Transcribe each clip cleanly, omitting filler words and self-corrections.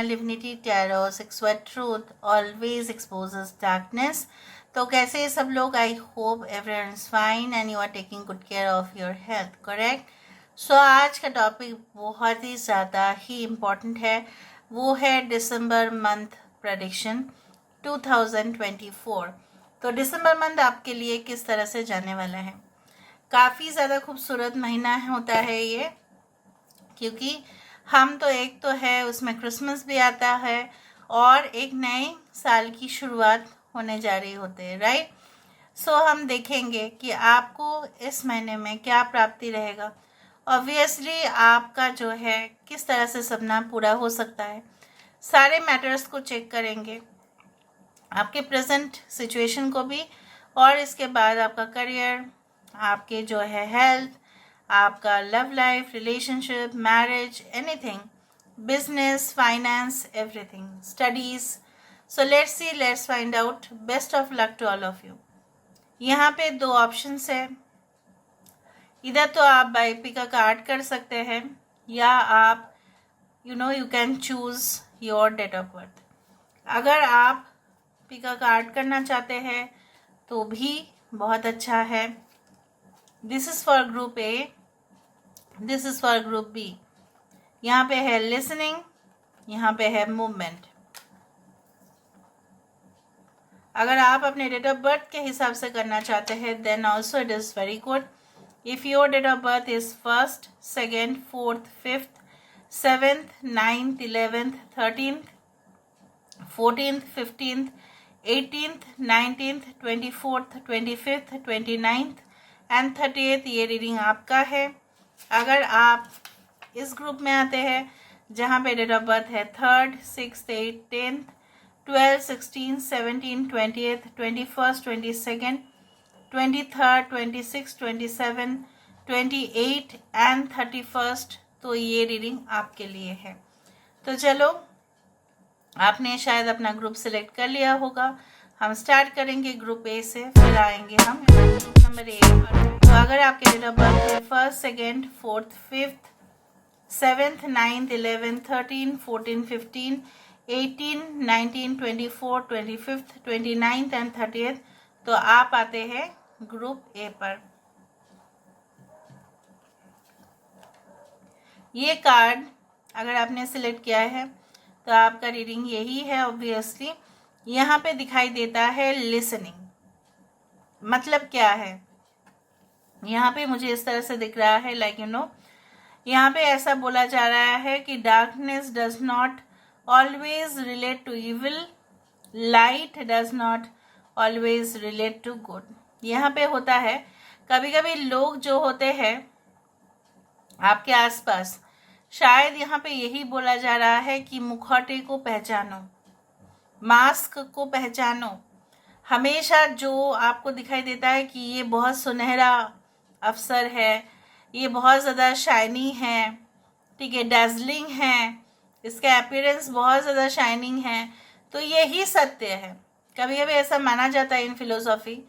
Channel divinity tarot sexual truth always exposes darkness. तो कैसे सब लोग, I hope everyone is fine and you are taking good care of your health, correct. So आज का topic बहुत ही ज़्यादा ही important है, वो है दिसंबर मंथ प्रेडिक्शन 2024। तो दिसंबर मंथ आपके लिए किस तरह से जाने वाला है। काफ़ी ज़्यादा खूबसूरत महीना होता है ये, क्योंकि हम तो एक तो है उसमें क्रिसमस भी आता है और एक नए साल की शुरुआत होने जा रही होते हैं, राइट। सो हम देखेंगे कि आपको इस महीने में क्या प्राप्ति रहेगा। ऑब्वियसली आपका जो है किस तरह से सपना पूरा हो सकता है, सारे मैटर्स को चेक करेंगे, आपके प्रेजेंट सिचुएशन को भी, और इसके बाद आपका करियर, आपके जो है हेल्थ, आपका love life, relationship, marriage, anything, business, finance, everything, studies. So let's see, let's find out. Best of luck to all of you. यहाँ पे दो ऑप्शंस है, इधर तो आप बाय पिक अ कार्ड कर सकते हैं या आप you can choose your date of birth. अगर आप पिक अ कार्ड करना चाहते हैं तो भी बहुत अच्छा है। This is for group A, this is for group B. यहाँ पे है लिसनिंग, यहाँ पे है मूवमेंट। अगर आप अपने डेट ऑफ बर्थ के हिसाब से करना चाहते हैं then also it is very good. If your date of birth is 1st, 2nd, 4th, 5th, 7th, 9th, 11th, 13th, 14th, 15th, 18th, 19th, 24th, 25th, 29th and 30th, ये reading आपका है। अगर आप इस ग्रुप में आते हैं जहाँ पे डेट ऑफ बर्थ है 3rd, 6th, 8th, 10th, 12th, 16th, 17th, 20th, 21st, 22nd, 23rd, 26th, 27th, 28th and 31st, तो ये रीडिंग आपके लिए है। तो चलो, आपने शायद अपना ग्रुप सिलेक्ट कर लिया होगा। हम स्टार्ट करेंगे ग्रुप ए से, फिर आएंगे हम ग्रुप नंबर ए पर। तो अगर आपके डेट ऑफ बर्थ है 1st, 2nd, 4th, 5th, 7th, 9th, 11th, 13th, 14th, 15th, 18, 19, 24, 25th, 29th and 30th, तो आप आते हैं ग्रुप ए पर। ये कार्ड अगर आपने सिलेक्ट किया है तो आपका रीडिंग यही है। ऑब्वियसली यहाँ पे दिखाई देता है लिसनिंग, मतलब क्या है, यहाँ पे मुझे इस तरह से दिख रहा है लाइक यहाँ पे ऐसा बोला जा रहा है कि darkness does not always relate to evil, light does not always relate to good. यहाँ पे होता है कभी कभी लोग जो होते हैं आपके आसपास, शायद यहाँ पे यही बोला जा रहा है कि मुखौटे को पहचानो, मास्क को पहचानो। हमेशा जो आपको दिखाई देता है कि ये बहुत सुनहरा अवसर है, ये बहुत ज़्यादा शाइनी है, ठीक है, डैज़लिंग है, इसका अपीयरेंस बहुत ज़्यादा शाइनिंग है, तो यही सत्य है। कभी कभी ऐसा माना जाता है in philosophy,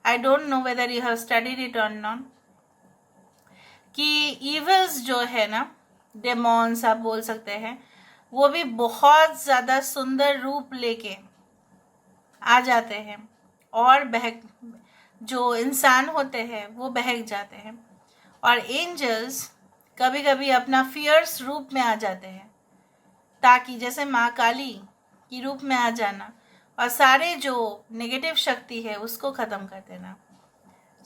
I don't know whether you have studied it or not, कि इविल्स जो है ना, डेमॉन्स आप बोल सकते हैं, वो भी बहुत ज़्यादा सुंदर रूप लेके आ जाते हैं और बहक, जो इंसान होते हैं वो बहक जाते हैं। और एंजल्स कभी कभी अपना फियर्स रूप में आ जाते हैं, ताकि जैसे माँ काली की रूप में आ जाना और सारे जो नेगेटिव शक्ति है उसको ख़त्म कर देना।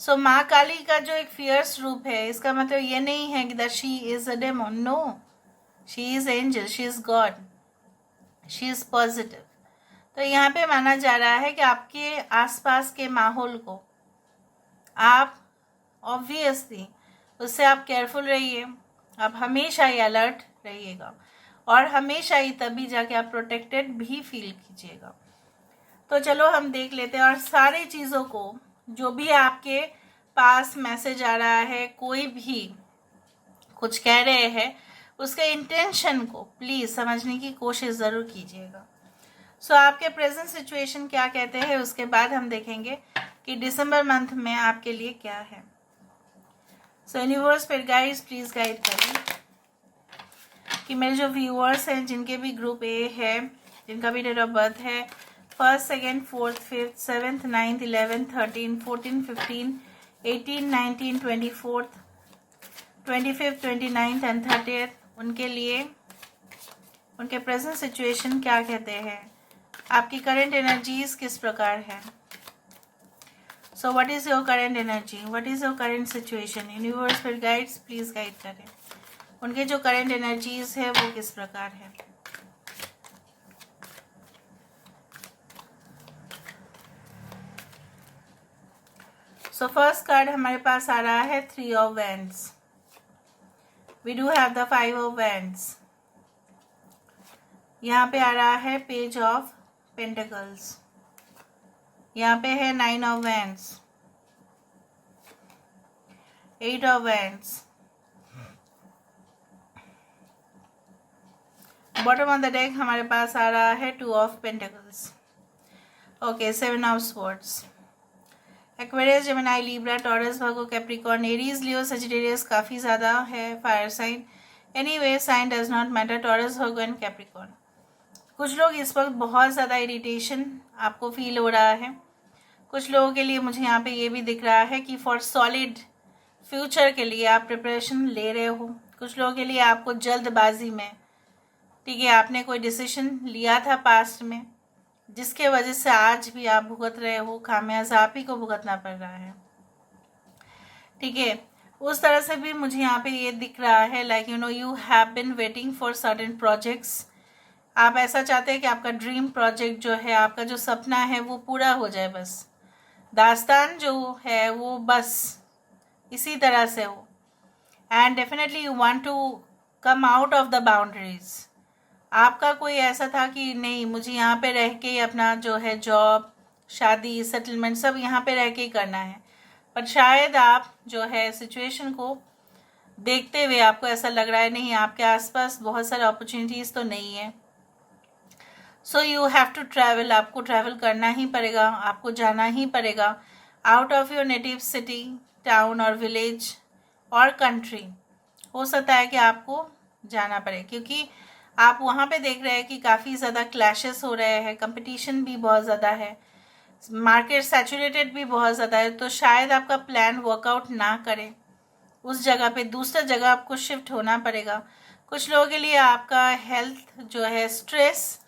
सो माँ काली का जो एक फियर्स रूप है, इसका मतलब ये नहीं है कि that she is a demon, no, she is angel, she is god, she is positive. तो यहाँ पे माना जा रहा है कि आपके आसपास के माहौल को आप ऑब्वियसली उससे आप केयरफुल रहिए, आप हमेशा ही अलर्ट रहिएगा और हमेशा ही तभी जाके आप प्रोटेक्टेड भी फील कीजिएगा। तो चलो हम देख लेते हैं, और सारी चीज़ों को जो भी आपके पास मैसेज आ रहा है, कोई भी कुछ कह रहे हैं, उसके इंटेंशन को प्लीज़ समझने की कोशिश ज़रूर कीजिएगा। सो आपके प्रेजेंट सिचुएशन क्या कहते हैं, उसके बाद हम देखेंगे कि दिसंबर मंथ में आपके लिए क्या है। सो यूनिवर्स फिर गाइड्स प्लीज गाइड करें। कि मेरे जो व्यूअर्स हैं जिनके भी ग्रुप ए है, जिनका भी डेट ऑफ बर्थ है 1st, 2nd, 4th, 5th, 7th, 9th, 11th, 13, 14, 15, 18, 19, 24th, 25th, 29th and 30th, उनके लिए उनके प्रेजेंट सिचुएशन क्या कहते हैं, आपकी करंट एनर्जीज किस प्रकार है। So what is your current energy, what is your current situation. Universe फिर गाइड्स प्लीज गाइड करें, उनके जो करंट एनर्जीज है वो किस प्रकार है। सो फर्स्ट कार्ड हमारे पास आ रहा है 3 of wands. We do have the 5 of wands. यहाँ पे आ रहा है पेज ऑफ पेंटिकल्स। यहाँ पे है 9 of wands, 8 of wands. Bottom of the deck हमारे पास आ रहा है 2 of pentacles. Okay, 7 of swords. Aquarius, Gemini, Libra, Taurus, Virgo, Capricorn, Aries, Leo, Sagittarius काफ़ी ज़्यादा है fire sign. Anyway sign does not matter, Taurus, Virgo and Capricorn. कुछ लोग इस वक्त बहुत ज़्यादा इरिटेशन आपको फील हो रहा है। कुछ लोगों के लिए मुझे यहाँ पे ये भी दिख रहा है कि फॉर सॉलिड फ्यूचर के लिए आप प्रिपरेशन ले रहे हो। कुछ लोगों के लिए आपको जल्दबाजी में, ठीक है, आपने कोई डिसीजन लिया था पास्ट में जिसके वजह से आज भी आप भुगत रहे हो, खामियाजा आप ही को भुगतना पड़ रहा है, ठीक है। उस तरह से भी मुझे यहाँ पे ये दिख रहा है like you have been waiting for certain projects. आप ऐसा चाहते हैं कि आपका ड्रीम प्रोजेक्ट जो है, आपका जो सपना है वो पूरा हो जाए, बस दास्तान जो है वो बस इसी तरह से हो। And definitely you want to come out of the boundaries. आपका कोई ऐसा था कि नहीं, मुझे यहाँ पे रह के अपना जो है जॉब, शादी, सेटलमेंट सब यहाँ पे रह के ही करना है, पर शायद आप जो है सिचुएशन को देखते हुए आपको ऐसा लग रहा है नहीं, आपके आसपास बहुत सारे अपॉर्चुनिटीज़ तो नहीं है। So you have to travel, आपको ट्रैवल करना ही पड़ेगा, आपको जाना ही पड़ेगा out of your native city, town और विलेज और कंट्री। हो सकता है कि आपको जाना पड़े क्योंकि आप वहाँ पे देख रहे हैं कि काफ़ी ज़्यादा क्लैशेस हो रहे हैं, कंपटीशन भी बहुत ज़्यादा है, मार्केट सैचुरेटेड भी बहुत ज़्यादा है। तो शायद आपका प्लान वर्कआउट ना करे, उस जगह पे दूसरा जगह आपको शिफ्ट होना पड़ेगा। कुछ लोगों के लिए आपका हेल्थ जो है स्ट्रेस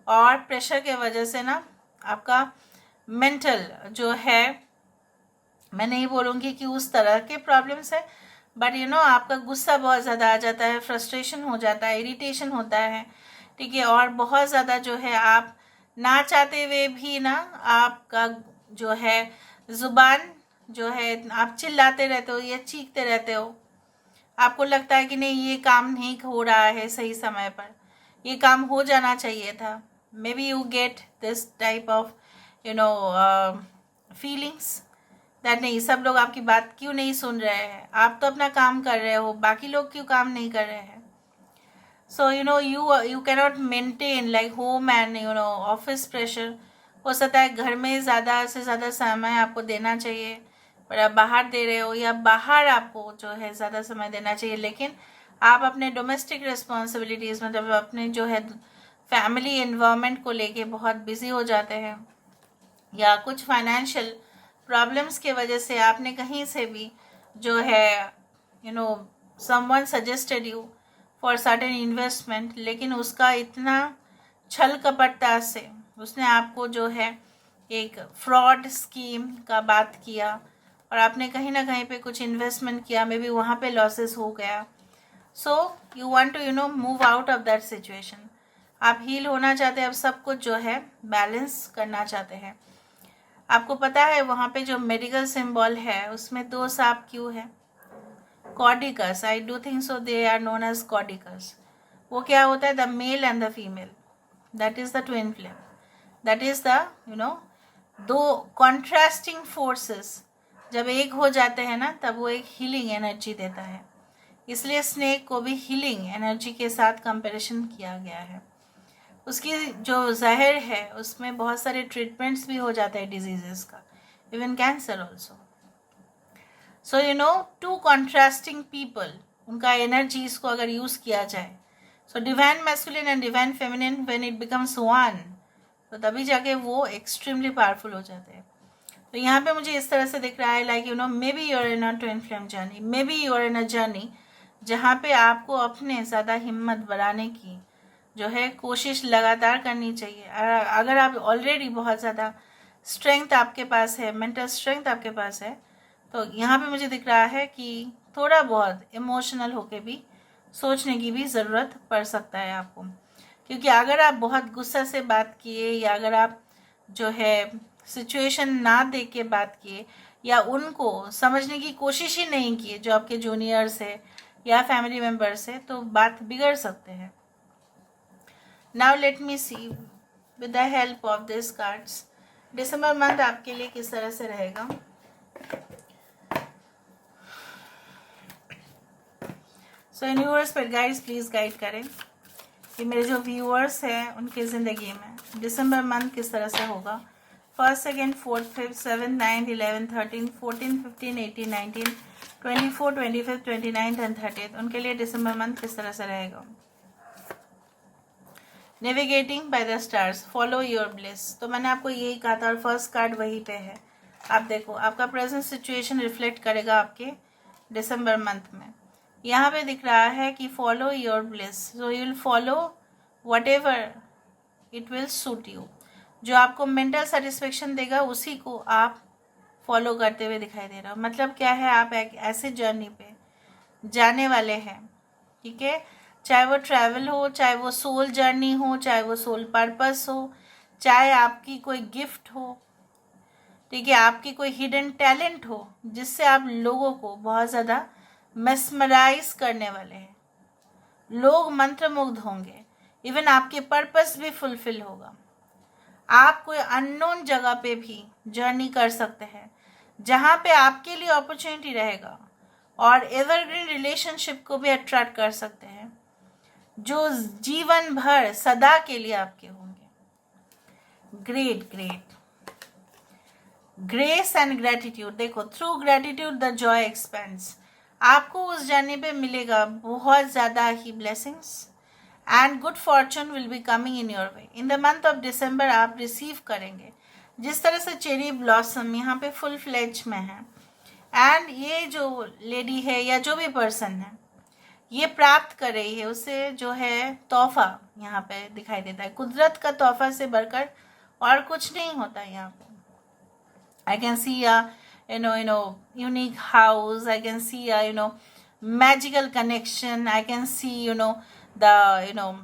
और प्रेशर के वजह से ना, आपका मेंटल जो है, मैं नहीं बोलूँगी कि उस तरह के प्रॉब्लम्स है, बट आपका गुस्सा बहुत ज़्यादा आ जाता है, फ्रस्ट्रेशन हो जाता है, इरिटेशन होता है, ठीक है। और बहुत ज़्यादा जो है आप ना चाहते हुए भी ना, आपका जो है ज़ुबान जो है, आप चिल्लाते रहते हो या चीखते रहते हो। आपको लगता है कि नहीं, ये काम नहीं हो रहा है सही समय पर, ये काम हो जाना चाहिए था। May be you get this type of feelings that नहीं, सब लोग आपकी बात क्यों नहीं सुन रहे हैं, आप तो अपना काम कर रहे हो, बाकी लोग क्यों काम नहीं कर रहे हैं। सो you cannot maintain like home and office pressure. हो सकता है घर में ज़्यादा से ज़्यादा समय आपको देना चाहिए, पर आप बाहर दे रहे हो, या बाहर आपको जो है ज़्यादा समय देना चाहिए, लेकिन आप अपने डोमेस्टिक रिस्पॉन्सिबिलिटीज़, मतलब अपने जो है फैमिली एनवायरनमेंट को लेके बहुत बिजी हो जाते हैं, या कुछ फाइनेंशियल प्रॉब्लम्स के वजह से आपने कहीं से भी जो है someone suggested you for certain investment, लेकिन उसका इतना छल कपटता से उसने आपको जो है एक फ्रॉड स्कीम का बात किया, और आपने कहीं ना कहीं पे कुछ इन्वेस्टमेंट किया, मे बी वहाँ पे लॉसेस हो गया। So you want to move out of that situation. आप हील होना चाहते हैं, अब सब कुछ जो है बैलेंस करना चाहते हैं। आपको पता है वहाँ पे जो मेडिकल सिंबल है उसमें 2 सांप क्यों है? Caduceus, I do think so they are known as caduceus. वो क्या होता है? The male and the female, that is the twin flame, that is the दो कॉन्ट्रास्टिंग फोर्सेस जब एक हो जाते हैं ना, तब वो एक हीलिंग एनर्जी देता है। इसलिए स्नेक को भी हीलिंग एनर्जी के साथ कंपैरिजन किया गया है। उसकी जो जहर है उसमें बहुत सारे ट्रीटमेंट्स भी हो जाते हैं डिजीजेस का, इवन कैंसर ऑल्सो। सो 2 कॉन्ट्रास्टिंग पीपल, उनका एनर्जीज को अगर यूज़ किया जाए, so divine masculine and divine feminine when it becomes one, तो तभी जाके वो एक्सट्रीमली पावरफुल हो जाते हैं। तो यहाँ पे मुझे इस तरह से दिख रहा है like you no may be you're in a twin flame journey, may be you're in a journey जहाँ पे आपको अपने ज़्यादा हिम्मत बढ़ाने की जो है कोशिश लगातार करनी चाहिए। अगर आप ऑलरेडी बहुत ज़्यादा स्ट्रेंथ आपके पास है, मेंटल स्ट्रेंथ आपके पास है, तो यहाँ पे मुझे दिख रहा है कि थोड़ा बहुत इमोशनल होके भी सोचने की भी ज़रूरत पड़ सकता है आपको। क्योंकि अगर आप बहुत गुस्सा से बात किए या अगर आप जो है सिचुएशन ना देख के बात किए या उनको समझने की कोशिश ही नहीं की जो आपके जूनियर्स है या फैमिली मेम्बर्स है, तो बात बिगड़ सकते हैं। Now let me see with the help of this cards दिसंबर मंथ आपके लिए किस तरह से रहेगा। सो यूनिवर्स पर गाइड्स प्लीज गाइड करें कि मेरे जो व्यूअर्स हैं उनकी ज़िंदगी में दिसंबर मंथ किस तरह से होगा। 1st, 2nd, 4th, 5th, 7th, 9th, 11th, 13th, 14th, 15th, 18th, 19th, 24th, 25th, 29th and 30th उनके लिए दिसंबर मंथ किस तरह से रहेगा। Navigating by the stars, follow your bliss, तो मैंने आपको यही कहा था और फर्स्ट कार्ड वहीं पे है। आप देखो आपका प्रेजेंट सिचुएशन रिफ्लेक्ट करेगा आपके दिसंबर मंथ में। यहाँ पे दिख रहा है कि follow your bliss, so you will follow what ever it will suit you, जो आपको मेंटल सेटिस्फेक्शन देगा उसी को आप फॉलो करते हुए दिखाई दे रहा हो। मतलब क्या है, आप एक ऐसे जर्नी पे जाने वाले हैं, ठीक है, चाहे वो ट्रैवल हो, चाहे वो सोल जर्नी हो, चाहे वो सोल पर्पस हो, चाहे आपकी कोई गिफ्ट हो, ठीक है, आपकी कोई हिडन टैलेंट हो जिससे आप लोगों को बहुत ज़्यादा मेस्मराइज करने वाले हैं। लोग मंत्रमुग्ध होंगे, इवन आपके पर्पस भी फुलफिल होगा। आप कोई अननोन जगह पे भी जर्नी कर सकते हैं जहाँ पे आपके लिए अपॉर्चुनिटी रहेगा और एवरग्रीन रिलेशनशिप को भी अट्रैक्ट कर सकते हैं जो जीवन भर सदा के लिए आपके होंगे। Great great. Grace and gratitude, देखो through gratitude the joy expands, आपको उस जर्नी पे मिलेगा बहुत ज़्यादा ही blessings and good fortune will be coming in your way. In the month of December आप रिसीव करेंगे जिस तरह से चेरी ब्लॉसम यहाँ पे फुल फ्लेज में है एंड ये जो लेडी है या जो भी पर्सन है ये प्राप्त कर रही है, उसे जो है तोहफा यहाँ पे दिखाई देता है। कुदरत का तोहफा से बढ़कर और कुछ नहीं होता है यहाँ पे। I can see a unique house. I can see a magical connection. I can see the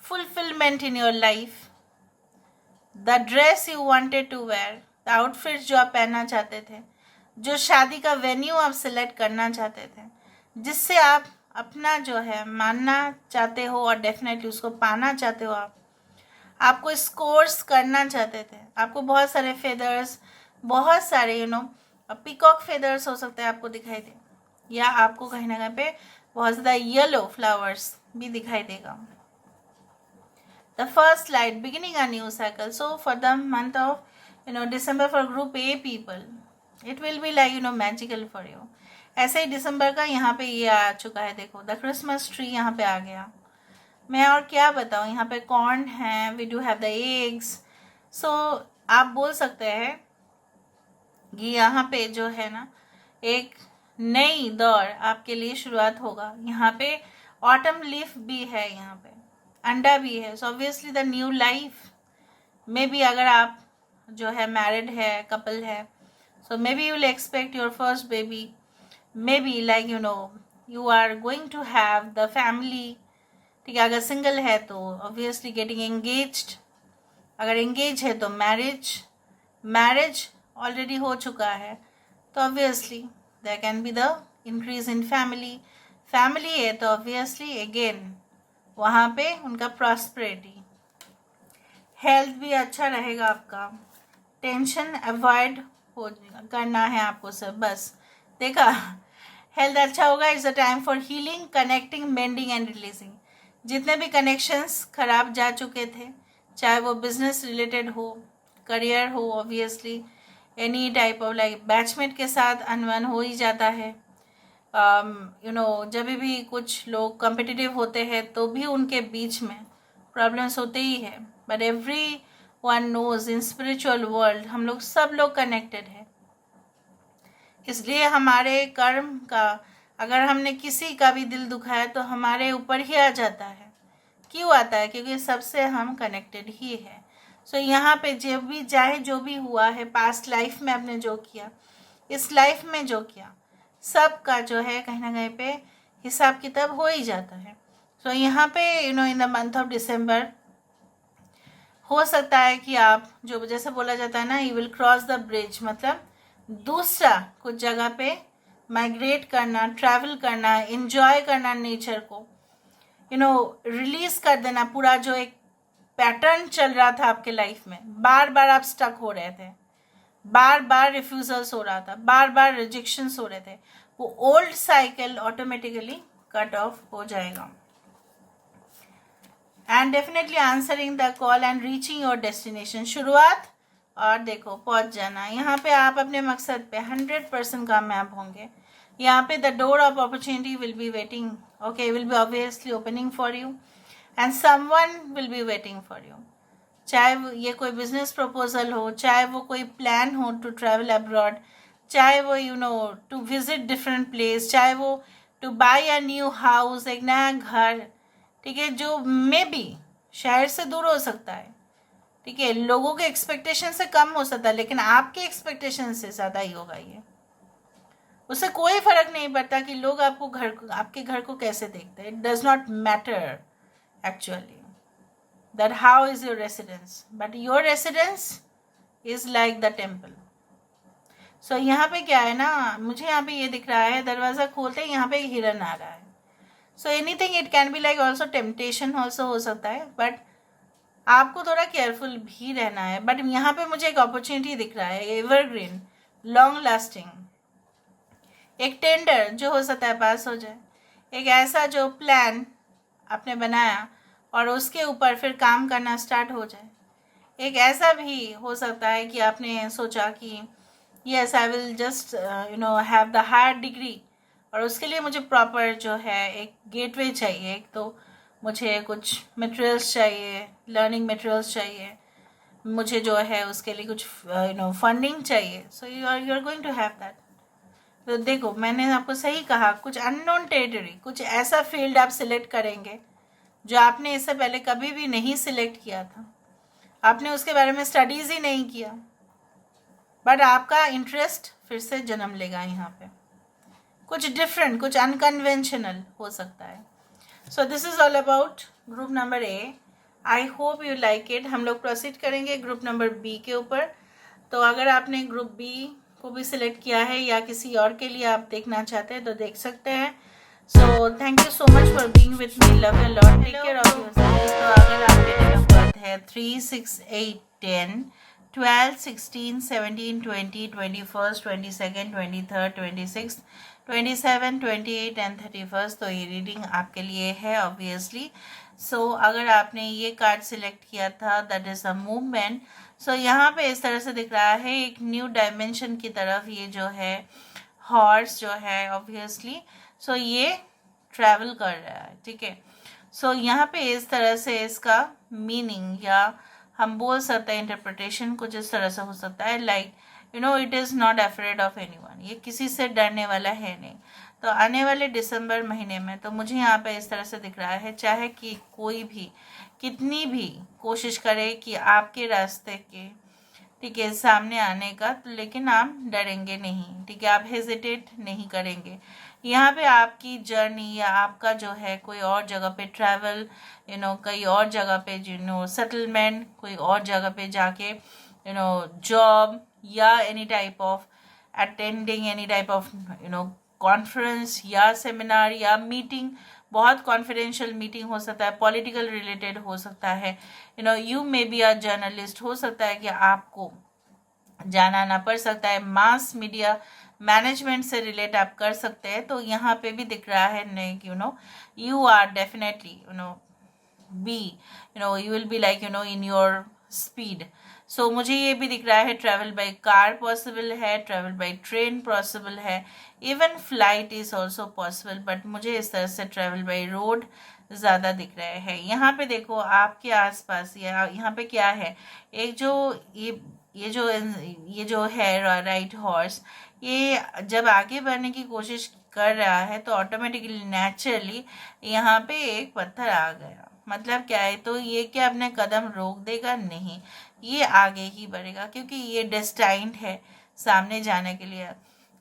fulfillment in your life. The dress you wanted to wear, the outfits जो आप पहनना चाहते थे, जो शादी का वेन्यू आप सिलेक्ट करना चाहते थे, जिससे आप अपना जो है मानना चाहते हो और डेफिनेटली उसको पाना चाहते हो। आपको स्कोर्स करना चाहते थे, आपको बहुत सारे फेदर्स, बहुत सारे पीकॉक फेदर्स हो सकते हैं आपको दिखाई दे, या आपको कहीं ना कहीं पे बहुत ज़्यादा येलो फ्लावर्स भी दिखाई देगा। The first light beginning a new cycle, so for the month of December for group A people it will be like magical for you. ऐसे ही दिसंबर का यहाँ पे ये आ चुका है, देखो द क्रिसमस ट्री यहाँ पे आ गया। मैं और क्या बताऊँ, यहाँ पे कॉर्न है, we do have the eggs. So आप बोल सकते हैं कि यहाँ पे जो है ना एक नई दौर आपके लिए शुरुआत होगा। यहाँ पे ऑटम लीफ भी है, यहाँ पे अंडा भी है, so obviously the new life में भी अगर आप जो है मैरिड है, कपल है, so maybe you will expect your first baby, maybe like you are going to have the family, ठीक है। अगर सिंगल है तो ऑब्वियसली गेटिंग एंगेज्ड, अगर एंगेज है तो मैरिज ऑलरेडी हो चुका है तो obviously there can be the increase in family है तो ऑब्वियसली अगेन वहाँ पे उनका प्रॉस्पेरिटी। हेल्थ भी अच्छा रहेगा आपका, टेंशन अवॉइड करना है आपको सर, बस देखा हेल्थ अच्छा होगा। It's a time for healing, connecting, mending and releasing. जितने भी कनेक्शंस खराब जा चुके थे, चाहे वो बिजनेस रिलेटेड हो, करियर हो, obviously any type of like batchmate के साथ अनबन हो ही जाता है, जब भी कुछ लोग कम्पिटिटिव होते हैं तो भी उनके बीच में प्रॉब्लम्स होते ही है, but everyone knows in spiritual world हम लोग सब लोग कनेक्टेड है। इसलिए हमारे कर्म का, अगर हमने किसी का भी दिल दुखाया तो हमारे ऊपर ही आ जाता है। क्यों आता है? क्योंकि सबसे हम कनेक्टेड ही है। सो यहाँ पे जो भी चाहे जो भी हुआ है पास्ट लाइफ में आपने जो किया, इस लाइफ में जो किया, सब का जो है कहीं ना कहीं पे हिसाब किताब हो ही जाता है। सो यहाँ पे इन द मंथ ऑफ दिसंबर हो सकता है कि आप जो जैसे बोला जाता है ना, you will cross the bridge, मतलब दूसरा कुछ जगह पे माइग्रेट करना, ट्रैवल करना, एंजॉय करना नेचर को, रिलीज कर देना पूरा जो एक पैटर्न चल रहा था आपके लाइफ में। बार बार आप स्टक हो रहे थे, बार बार रिफ्यूजल्स हो रहा था, बार बार रिजेक्शंस हो रहे थे, वो old cycle automatically cut off हो जाएगा। And definitely answering the call and reaching your destination, शुरुआत और देखो पहुंच जाना। यहाँ पे आप अपने मकसद पे 100% कामयाब होंगे। यहाँ पे the door of opportunity will be waiting, okay, will be obviously opening for you and someone will be waiting for you. चाहे ये कोई बिजनेस प्रपोजल हो, चाहे वो कोई प्लान हो टू ट्रैवल अब्रॉड, चाहे वो टू विजिट डिफरेंट प्लेस, चाहे वो two by a new house, एक नया घर, ठीक है, जो मे बी शहर से दूर हो सकता है, ठीक है, लोगों के एक्सपेक्टेशन से कम हो सकता है, लेकिन आपके एक्सपेक्टेशन से ज़्यादा ही होगा ये। उससे कोई फर्क नहीं पड़ता कि लोग आपके घर को कैसे देखते हैं। It does not matter actually that how is your residence, but your residence is like the temple. So यहाँ पे क्या है ना, मुझे यहाँ पे ये दिख रहा है, दरवाज़ा खोलते ही यहाँ पे एक हिरन आ रहा है। So anything it can be like also temptation also हो सकता है, बट आपको थोड़ा केयरफुल भी रहना है। बट यहाँ पे मुझे एक अपॉर्चुनिटी दिख रहा है, एवरग्रीन, लॉन्ग लास्टिंग, एक टेंडर जो हो सकता है पास हो जाए, एक ऐसा जो प्लान आपने बनाया और उसके ऊपर फिर काम करना स्टार्ट हो जाए। एक ऐसा भी हो सकता है कि आपने सोचा कि yes I will just have the higher degree, और उसके लिए मुझे प्रॉपर जो है एक गेटवे चाहिए। एक तो मुझे कुछ मटेरियल्स चाहिए, लर्निंग मटेरियल्स चाहिए, मुझे जो है उसके लिए कुछ फंडिंग चाहिए। So you are going to have that. तो देखो मैंने आपको सही कहा, कुछ अननोन टेरिटरी, कुछ ऐसा फील्ड आप सिलेक्ट करेंगे जो आपने इससे पहले कभी भी नहीं सिलेक्ट किया था, आपने उसके बारे में स्टडीज़ ही नहीं किया, बट आपका इंटरेस्ट फिर से जन्म लेगा। यहाँ पे कुछ डिफरेंट, कुछ अनकन्वेंशनल हो सकता है। So this is all about group number A. I hope you like it. हम लोग प्रोसीड करेंगे ग्रुप नंबर बी के ऊपर। तो अगर आपने ग्रुप बी को भी सिलेक्ट किया है या किसी और के लिए आप देखना चाहते हैं तो देख सकते हैं। So thank you so much for being with me. Love you a lot. Take care of yourself. तो अगर आपके डेट ऑफ बर्थ है 3, 6, 8, 10, 12, 16, 17, 20, 21, 22, 23, 26, 27, 28 एंड 31, तो ये रीडिंग आपके लिए है ऑब्वियसली। सो अगर आपने ये कार्ड सिलेक्ट किया था, दैट इज़ अ मूवमेंट। सो यहाँ पे इस तरह से दिख रहा है, एक न्यू डायमेंशन की तरफ ये जो है हॉर्स जो है ऑब्वियसली सो ये ट्रैवल कर रहा है, ठीक है। सो यहाँ पे इस तरह से इसका मीनिंग या हम बोल सकते हैं इंटरप्रिटेशन कुछ इस तरह से हो सकता है, like it is not afraid of anyone, ये किसी से डरने वाला है नहीं। तो आने वाले दिसंबर महीने में तो मुझे यहाँ पे इस तरह से दिख रहा है, चाहे कि कोई भी कितनी भी कोशिश करे कि आपके रास्ते के, ठीक है, सामने आने का, तो लेकिन आप डरेंगे नहीं, ठीक है, आप हेजिटेट नहीं करेंगे। यहाँ पे आपकी जर्नी या आपका जो है कोई और जगह पे ट्रैवल, कई और जगह पे सेटलमेंट, कोई और जगह पे जाके जॉब या any type of attending any type of conference या सेमिनार या मीटिंग, बहुत कॉन्फिडेंशियल मीटिंग हो सकता है, पॉलिटिकल रिलेटेड हो सकता है, you may be a journalist, हो सकता है कि आपको जाना आना पड़ सकता है, मास मीडिया मैनेजमेंट से रिलेट आप कर सकते हैं। तो यहाँ पे भी दिख रहा है नहीं कि you are definitely be you will be like in your speed. So मुझे ये भी दिख रहा है ट्रैवल बाय कार पॉसिबल है, ट्रैवल बाय ट्रेन पॉसिबल है, even flight is also possible, but मुझे इस तरह से ट्रैवल बाय रोड ज़्यादा दिख रहे हैं। यहाँ पे देखो आपके आसपास या यहाँ पे क्या है, एक जो ये जो है राइट हॉर्स, ये जब आगे बढ़ने की कोशिश कर रहा है तो ऑटोमेटिकली नेचुरली यहाँ पे एक पत्थर आ गया। मतलब क्या है, तो ये क्या अपने कदम रोक देगा? नहीं, ये आगे ही बढ़ेगा क्योंकि ये डेस्टाइंड है सामने जाने के लिए।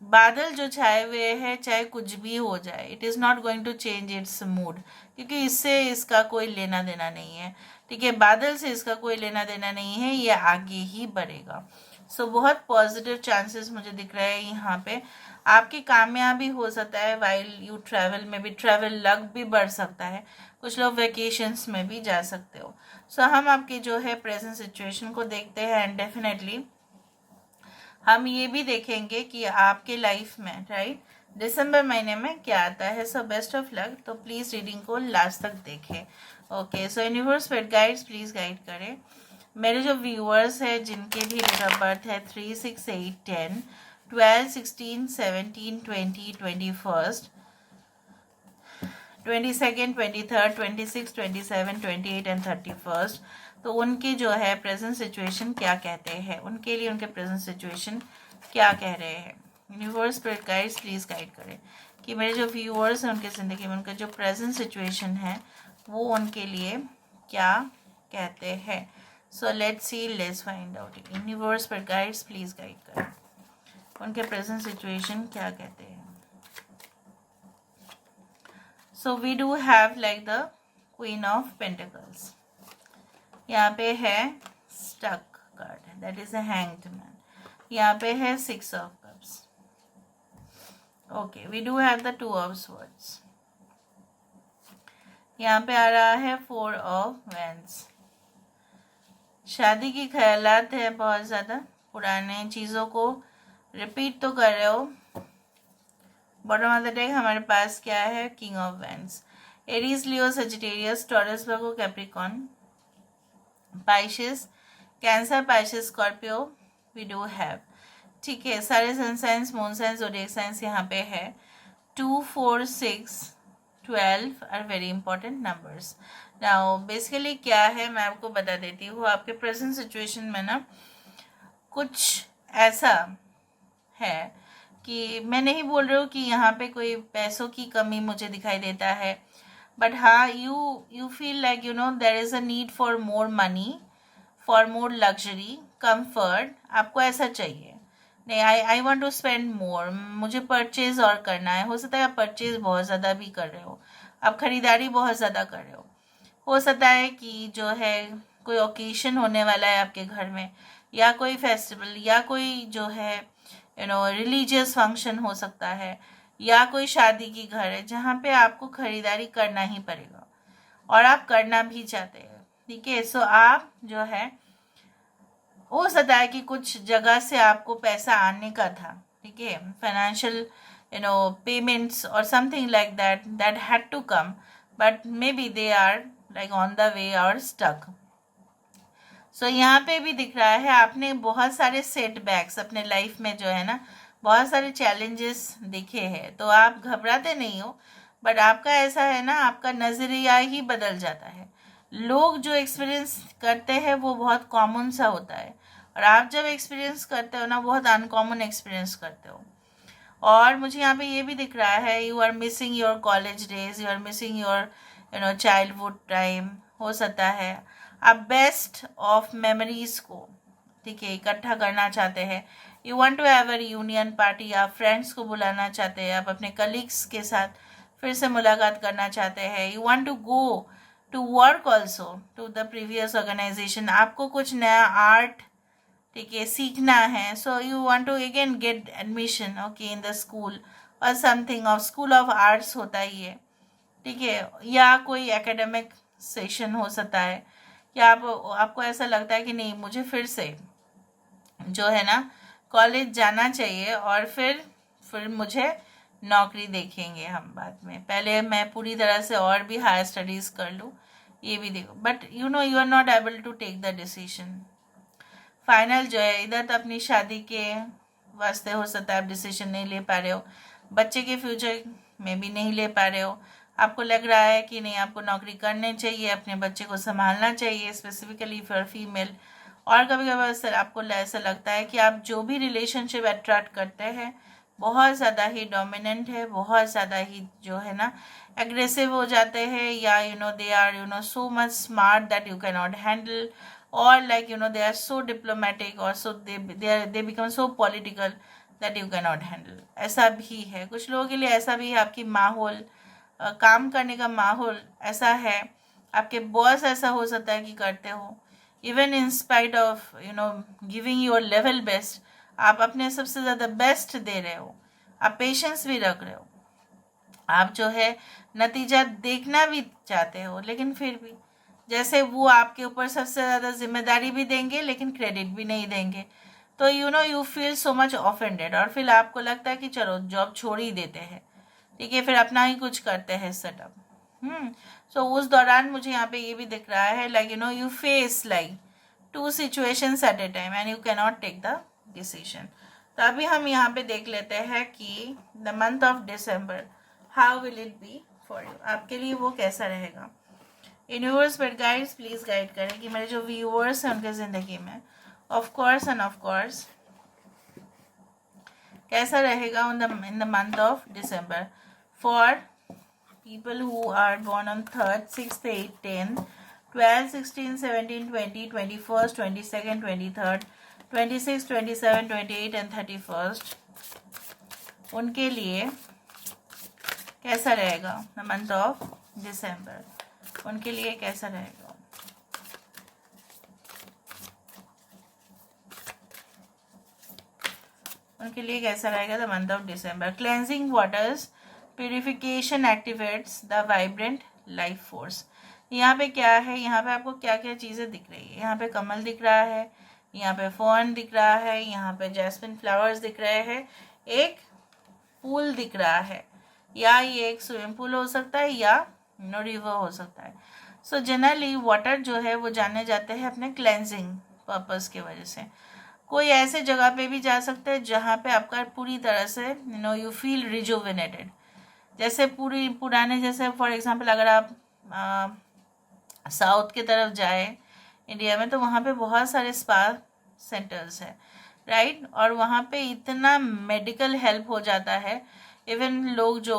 बादल जो छाए हुए हैं, चाहे कुछ भी हो जाए, it is not going to change its mood, क्योंकि इससे इसका कोई लेना देना नहीं है। ठीक है, बादल से इसका कोई लेना देना नहीं है, ये आगे ही बढ़ेगा। सो बहुत पॉजिटिव चांसेस मुझे दिख रहे हैं यहाँ पे। आपकी कामयाबी हो सकता है वाइल यू ट्रैवल में भी, ट्रैवल लक भी बढ़ सकता है, कुछ लोग वेकेशंस में भी जा सकते हो। सो हम आपकी जो है प्रेजेंट सिचुएशन को देखते हैं एंड डेफिनेटली हम ये भी देखेंगे कि आपके लाइफ में राइट दिसंबर महीने में क्या आता है। So best of luck. तो प्लीज़ रीडिंग को लास्ट तक देखें। Okay, so universe spirit guides please guide करें मेरे जो व्यूअर्स हैं जिनके भी डेट ऑफ बर्थ है 3, 6, 8, 10, 12, 16, 17, 20, 21, 22nd, 23rd, 26, 27, 28 एंड 31st। तो उनकी जो है प्रेजेंट सिचुएशन क्या कहते हैं, उनके लिए उनके प्रेजेंट सिचुएशन क्या कह रहे हैं। Universe spirit guides please guide करें कि मेरे जो व्यूअर्स हैं उनकी ज़िंदगी में उनका जो प्रेजेंट सिचुएशन है वो उनके लिए क्या कहते हैं। So let's see, let's find out. Universe spirit guides please guide करें उनके प्रेजेंट सिचुएशन क्या कहते हैं। So we do have like the queen of pentacles, यहाँ पे है stuck card, that is a hanged man. यहाँ पे है 6 of cups. Okay, we do have the 2 of swords. यहाँ पे आ रहा है 4 ऑफ वैंड्स। शादी की ख्यालात है बहुत ज़्यादा, पुराने चीज़ों को रिपीट तो कर रहे हो। बॉटम ऑफ द डेक हमारे पास क्या है, king of wands. Aries, Leo, Sagittarius, Taurus, Virgo, Capricorn, Pisces, Cancer, Pisces, Scorpio we do have. ठीक है, सारे sun signs, moon signs, zodiac signs यहाँ पे है। 2, 4, 6, 12 are very important numbers. Now basically क्या है मैं आपको बता देती हूँ। आपके प्रेजेंट सिचुएशन में ना कुछ ऐसा है कि मैं नहीं बोल रही हूँ कि यहाँ पे कोई पैसों की कमी मुझे दिखाई देता है, बट हाँ you feel like you know there is a need for more money, for more luxury, comfort. आपको ऐसा चाहिए, नहीं I want to spend more, मुझे परचेज और करना है। हो सकता है आप परचेज बहुत ज़्यादा भी कर रहे हो, आप खरीदारी बहुत ज़्यादा कर रहे हो सकता है कि जो है कोई ओकेशन होने वाला है आपके घर में, या कोई फेस्टिवल, या कोई जो है रिलीजियस फंक्शन हो सकता है, या कोई शादी की घर है जहाँ पे आपको खरीदारी करना ही पड़ेगा और आप करना भी चाहते हैं। ठीक है, सो आप जो है हो सकता है कि कुछ जगह से आपको पैसा आने का था, ठीक है, फाइनेंशियल पेमेंट्स और something like that had to come, but maybe they are like on the way और स्टक। सो यहाँ पे भी दिख रहा है आपने बहुत सारे सेटबैक्स अपने लाइफ में जो है ना, बहुत सारे चैलेंजेस देखे हैं, तो आप घबराते नहीं हो, बट आपका ऐसा है ना, आपका नज़रिया ही बदल जाता है। लोग जो एक्सपीरियंस करते हैं वो बहुत कॉमन सा होता है, और आप जब एक्सपीरियंस करते हो ना, बहुत अनकॉमन एक्सपीरियंस करते हो। और मुझे यहाँ पे ये भी दिख रहा है you are missing your college days, you are missing your childhood time. हो सकता है आप बेस्ट ऑफ मेमोरीज को, ठीक है, इकट्ठा करना चाहते हैं। You want to have a reunion party, आप फ्रेंड्स को बुलाना चाहते हैं, आप अपने कलीग्स के साथ फिर से मुलाकात करना चाहते हैं। You want to go to work also to the previous organisation, आपको कुछ नया आर्ट, ठीक है, सीखना है। So you want to again get admission okay in the school or something of school of arts होता ही है, ठीक है, या कोई एकेडमिक सेशन हो सकता है, या आपको ऐसा लगता है कि नहीं मुझे फिर से जो है ना कॉलेज जाना चाहिए, और फिर मुझे नौकरी देखेंगे हम बाद में, पहले मैं पूरी तरह से और भी हायर स्टडीज़ कर लूँ, ये भी देखो, but you know you are not able to take the decision. Final जो है, इधर तो अपनी शादी के वास्ते हो सकता है आप डिसीजन नहीं ले पा रहे हो, बच्चे के फ्यूचर में भी नहीं ले पा रहे हो। आपको लग रहा है कि नहीं, आपको नौकरी करनी चाहिए, अपने बच्चे को संभालना चाहिए, स्पेसिफिकली फॉर फीमेल। और कभी कभी आपको ऐसा लगता है कि आप जो भी रिलेशनशिप अट्रैक्ट करते हैं बहुत ज़्यादा ही डोमिनेंट है, बहुत ज़्यादा ही जो है ना एग्रेसिव हो जाते हैं, या they are so much smart that you can not handle, or like they are so diplomatic, or so they become so political that you cannot handle। ऐसा भी है कुछ लोगों के लिए, ऐसा भी है आपकी माहौल, काम करने का माहौल ऐसा है, आपके बॉस ऐसा हो सकता है कि करते हो, even in spite of giving your level best, आप अपने सबसे ज़्यादा बेस्ट दे रहे हो, आप पेशेंस भी रख रहे हो, आप जो है नतीजा देखना भी चाहते हो, लेकिन फिर भी जैसे वो आपके ऊपर सबसे ज़्यादा जिम्मेदारी भी देंगे लेकिन क्रेडिट भी नहीं देंगे, तो you feel so much offended, और फिर आपको लगता है कि चलो जॉब छोड़ ही देते हैं, ठीक है, फिर अपना ही कुछ करते हैं सेटअप। सो उस दौरान मुझे यहाँ पे ये भी दिख रहा है like you face like 2 situations at a time and you can not take the decision. तो अभी हम यहाँ पे देख लेते हैं कि the month of December how will it be for you, आपके लिए वो कैसा रहेगा। Universe but guides please guide करें कि मेरे जो व्यूअर्स हैं उनके ज़िंदगी में of course and of course कैसा रहेगा in the month of December for people who are born on 3rd, 6th, 8th, 10th, 12th, 16th, 17th, 20th, 21st, 22nd, 23rd, 26th, 27th, 28th and 31st, उनके लिए कैसा रहेगा the month of दिसंबर, उनके लिए कैसा रहेगा। उनके लिए कैसा रहेगा the month of December. Cleansing waters purification activates the vibrant life force. यहाँ पे क्या है, यहाँ पे आपको क्या क्या चीज़ें दिख रही है, यहाँ पे कमल दिख रहा है, यहाँ पे फर्न दिख रहा है, यहाँ पे जैस्मिन फ्लावर्स दिख रहे हैं, एक पूल दिख रहा है, या ये एक स्विमिंग पूल हो सकता है या रिवर हो सकता है। सो जनरली वाटर जो है वो जाने जाते हैं अपने क्लेंजिंग पर्पस की वजह से। कोई ऐसे जगह पे भी जा सकते हैं जहाँ पे आपका पूरी तरह से यू फील रिजुविनेटेड, जैसे पुराने जैसे फॉर एग्जांपल अगर आप साउथ की तरफ जाए इंडिया में, तो वहाँ पे बहुत सारे स्पा सेंटर्स हैं, राइट, और वहाँ पे इतना मेडिकल हेल्प हो जाता है, इवन लोग जो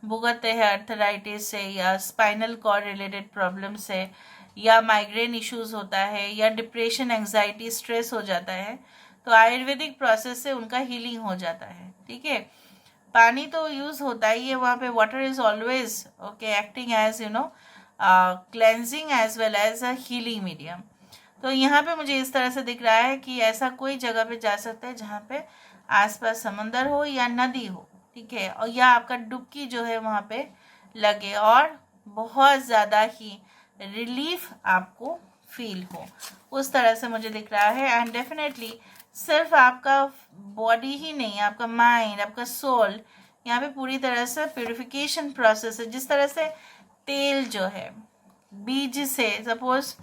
भुगतते हैं अर्थराइटिस से या स्पाइनल कॉर्ड रिलेटेड प्रॉब्लम से या माइग्रेन इश्यूज होता है या डिप्रेशन, एंजाइटी, स्ट्रेस हो जाता है, तो आयुर्वेदिक प्रोसेस से उनका हीलिंग हो जाता है, ठीक है। पानी तो यूज़ होता ही है वहाँ पे, water is always okay acting as cleansing as well as a healing medium. तो यहाँ पे मुझे इस तरह से दिख रहा है कि ऐसा कोई जगह पे जा सकते हैं जहाँ पे आसपास समंदर हो या नदी हो, ठीक है, और या आपका डुबकी जो है वहाँ पे लगे और बहुत ज़्यादा ही रिलीफ आपको फील हो, उस तरह से मुझे दिख रहा है। एंड डेफिनेटली सिर्फ आपका बॉडी ही नहीं, आपका माइंड, आपका सोल यहाँ पे पूरी तरह से प्यूरिफिकेशन प्रोसेस है। जिस तरह से तेल जो है बीज से, suppose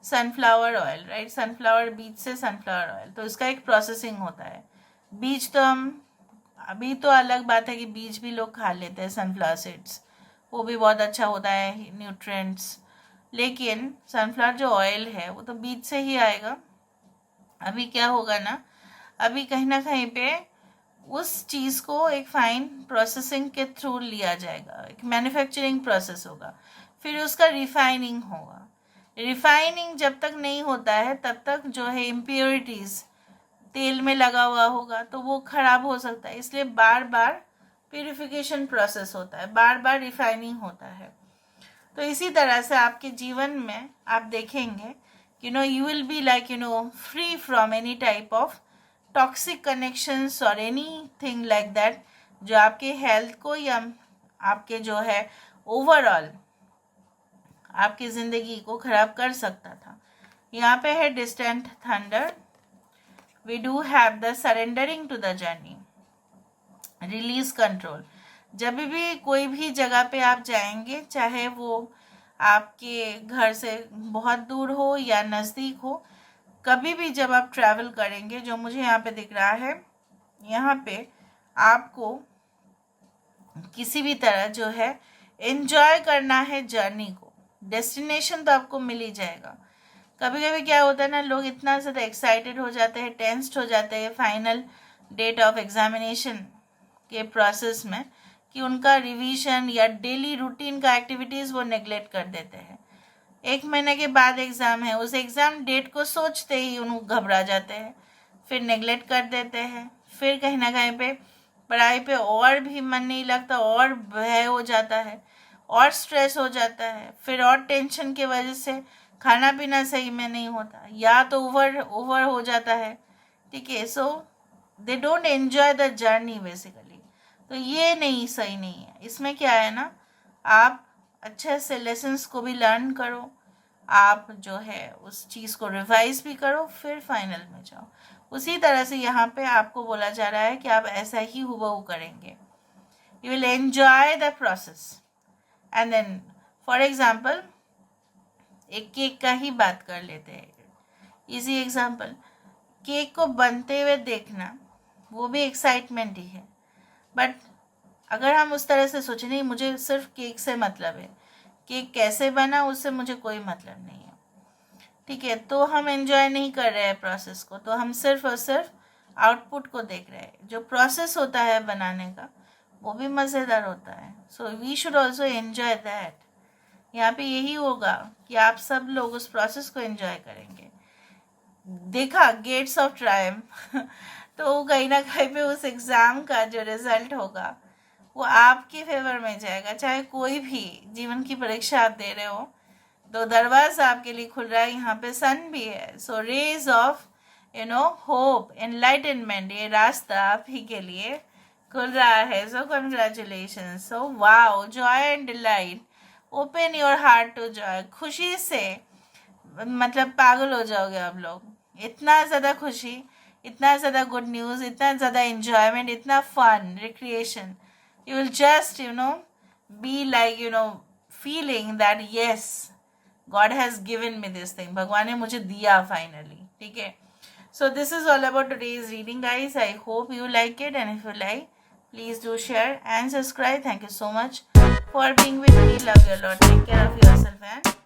sunflower oil, right, sunflower बीज से सनफ्लावर ऑयल, तो इसका एक प्रोसेसिंग होता है। बीज तो हम अभी तो अलग बात है कि बीज भी लोग खा लेते हैं, सनफ्लावर सीड्स, वो भी बहुत अच्छा होता है, न्यूट्रिएंट्स, लेकिन सनफ्लावर जो ऑयल है वो तो बीज से ही आएगा। अभी क्या होगा ना, अभी कहीं ना कहीं पे उस चीज़ को एक फाइन प्रोसेसिंग के थ्रू लिया जाएगा, एक मैन्युफैक्चरिंग प्रोसेस होगा, फिर उसका रिफाइनिंग होगा। रिफाइनिंग जब तक नहीं होता है तब तक जो है इम्प्योरिटीज़ तेल में लगा हुआ होगा तो वो खराब हो सकता है, इसलिए बार बार प्यूरिफिकेशन प्रोसेस होता है, बार बार रिफाइनिंग होता है। तो इसी तरह से आपके जीवन में आप देखेंगे you will be like free from any type of toxic connections or anything like that जो आपके हेल्थ को या आपके जो है ओवरऑल आपकी ज़िंदगी को ख़राब कर सकता था। यहाँ पे है distant thunder, we do have the surrendering to the journey, release control. जब भी कोई भी जगह पे आप जाएंगे, चाहे वो आपके घर से बहुत दूर हो या नज़दीक हो, कभी भी जब आप ट्रैवल करेंगे, जो मुझे यहाँ पे दिख रहा है, यहाँ पे आपको किसी भी तरह जो है एंजॉय करना है जर्नी को। डेस्टिनेशन तो आपको मिल ही जाएगा। कभी कभी क्या होता है ना, लोग इतना ज़्यादा एक्साइटेड हो जाते हैं, टेंस्ड हो जाते हैं फाइनल डेट ऑफ एग्जामिनेशन के प्रोसेस में, कि उनका रिवीजन या डेली रूटीन का एक्टिविटीज़ वो नेग्लेक्ट कर देते हैं। 1 महीने के बाद एग्ज़ाम है, उस एग्ज़ाम डेट को सोचते ही उनको घबरा जाते हैं, फिर नेग्लेक्ट कर देते हैं, फिर कहीं ना कहीं पे पढ़ाई पे और भी मन नहीं लगता, और भय हो जाता है, और स्ट्रेस हो जाता है, फिर और टेंशन की वजह से खाना पीना सही में नहीं होता, या तो ओवर हो जाता है। ठीक है, so they don't enjoy the journey basically. तो ये नहीं, सही नहीं है। इसमें क्या है ना, आप अच्छे से लेसन्स को भी लर्न करो, आप जो है उस चीज़ को रिवाइज भी करो, फिर फाइनल में जाओ। उसी तरह से यहाँ पे आपको बोला जा रहा है कि आप ऐसा ही हुबहू करेंगे। You will enjoy the process and then, for example, एक केक का ही बात कर लेते हैं, इजी एग्जाम्पल। केक को बनते हुए देखना वो भी एक्साइटमेंट ही है, बट अगर हम उस तरह से सोचें, नहीं मुझे सिर्फ केक से मतलब है, केक कैसे बना उससे मुझे कोई मतलब नहीं है, ठीक है, तो हम एंजॉय नहीं कर रहे हैं प्रोसेस को, तो हम सिर्फ और सिर्फ आउटपुट को देख रहे हैं। जो प्रोसेस होता है बनाने का वो भी मज़ेदार होता है। So we should also enjoy that. यहाँ पे यही होगा कि आप सब लोग उस प्रोसेस को एंजॉय करेंगे। देखा गेट्स ऑफ ट्रायम्फ तो कहीं ना कहीं पे उस एग्ज़ाम का जो रिज़ल्ट होगा वो आपके फेवर में जाएगा। चाहे कोई भी जीवन की परीक्षा आप दे रहे हो, तो दरवाज़ा आपके लिए खुल रहा है, यहाँ पे सन भी है। So rays of hope, enlightenment, ये रास्ता आप ही के लिए खुल रहा है। So congratulation. So wow, joy and delight, open your heart to joy. खुशी से मतलब पागल हो जाओगे आप लोग। इतना ज़्यादा खुशी, इतना ज़्यादा गुड न्यूज़, इतना ज़्यादा एंजॉयमेंट, इतना fun, recreation. You will just, be like, feeling that yes, God has given me this thing. भगवान ने मुझे दिया finally. ठीक है? So this is all about today's reading, guys. I hope you like it, and if you like, please do share and subscribe. Thank you so much for being with me. Love you a lot. Take care of yourself and